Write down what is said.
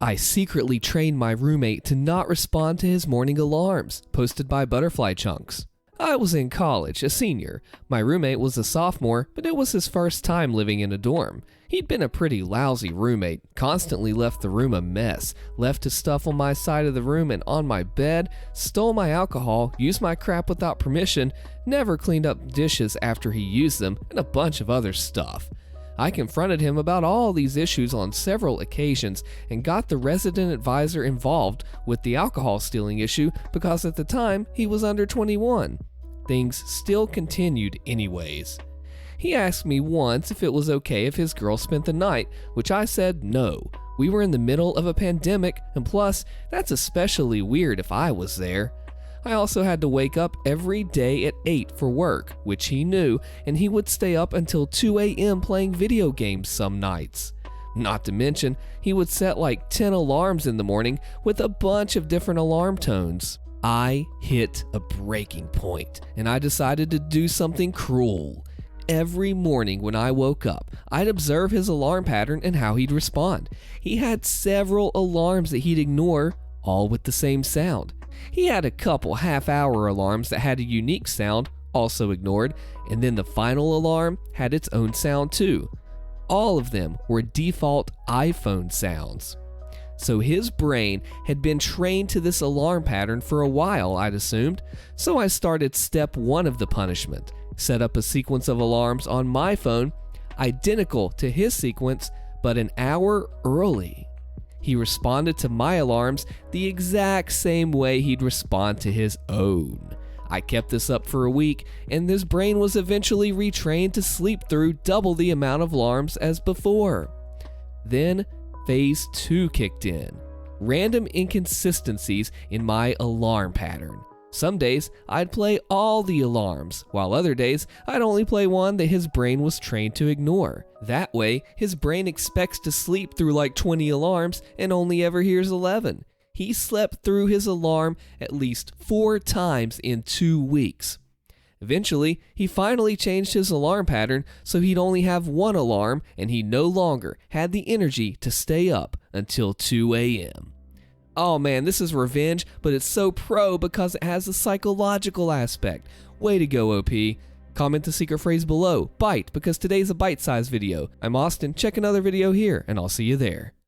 I secretly trained my roommate to not respond to his morning alarms, posted by Butterfly Chunks. I was in college, a senior. My roommate was a sophomore, but it was his first time living in a dorm. He'd been a pretty lousy roommate, constantly left the room a mess, left his stuff on my side of the room and on my bed, stole my alcohol, used my crap without permission, never cleaned up dishes after he used them, and a bunch of other stuff. I confronted him about all these issues on several occasions and got the resident advisor involved with the alcohol stealing issue because at the time he was under 21. Things still continued anyways. He asked me once if it was okay if his girl spent the night, which I said no. We were in the middle of a pandemic, and plus, that's especially weird if I was there. I also had to wake up every day at 8 for work, which he knew, and he would stay up until 2 a.m. playing video games some nights. Not to mention, he would set like 10 alarms in the morning with a bunch of different alarm tones. I hit a breaking point, and I decided to do something cruel. Every morning when I woke up, I'd observe his alarm pattern and how he'd respond. He had several alarms that he'd ignore, all with the same sound. He had a couple half-hour alarms that had a unique sound, also ignored, and then the final alarm had its own sound too. All of them were default iPhone sounds. So his brain had been trained to this alarm pattern for a while, I'd assumed, so I started step 1 of the punishment. Set up a sequence of alarms on my phone, identical to his sequence, but an hour early. He responded to my alarms the exact same way he'd respond to his own. I kept this up for a week, and his brain was eventually retrained to sleep through double the amount of alarms as before. Then, phase 2 kicked in. Random inconsistencies in my alarm pattern. Some days, I'd play all the alarms, while other days, I'd only play one that his brain was trained to ignore. That way, his brain expects to sleep through like 20 alarms and only ever hears 11. He slept through his alarm at least 4 times in 2 weeks. Eventually, he finally changed his alarm pattern so he'd only have 1 alarm and he no longer had the energy to stay up until 2 a.m. Oh man, this is revenge, but it's so pro because it has a psychological aspect. Way to go, OP. Comment the secret phrase below, bite, because today's a bite-sized video. I'm Austin, check another video here, and I'll see you there.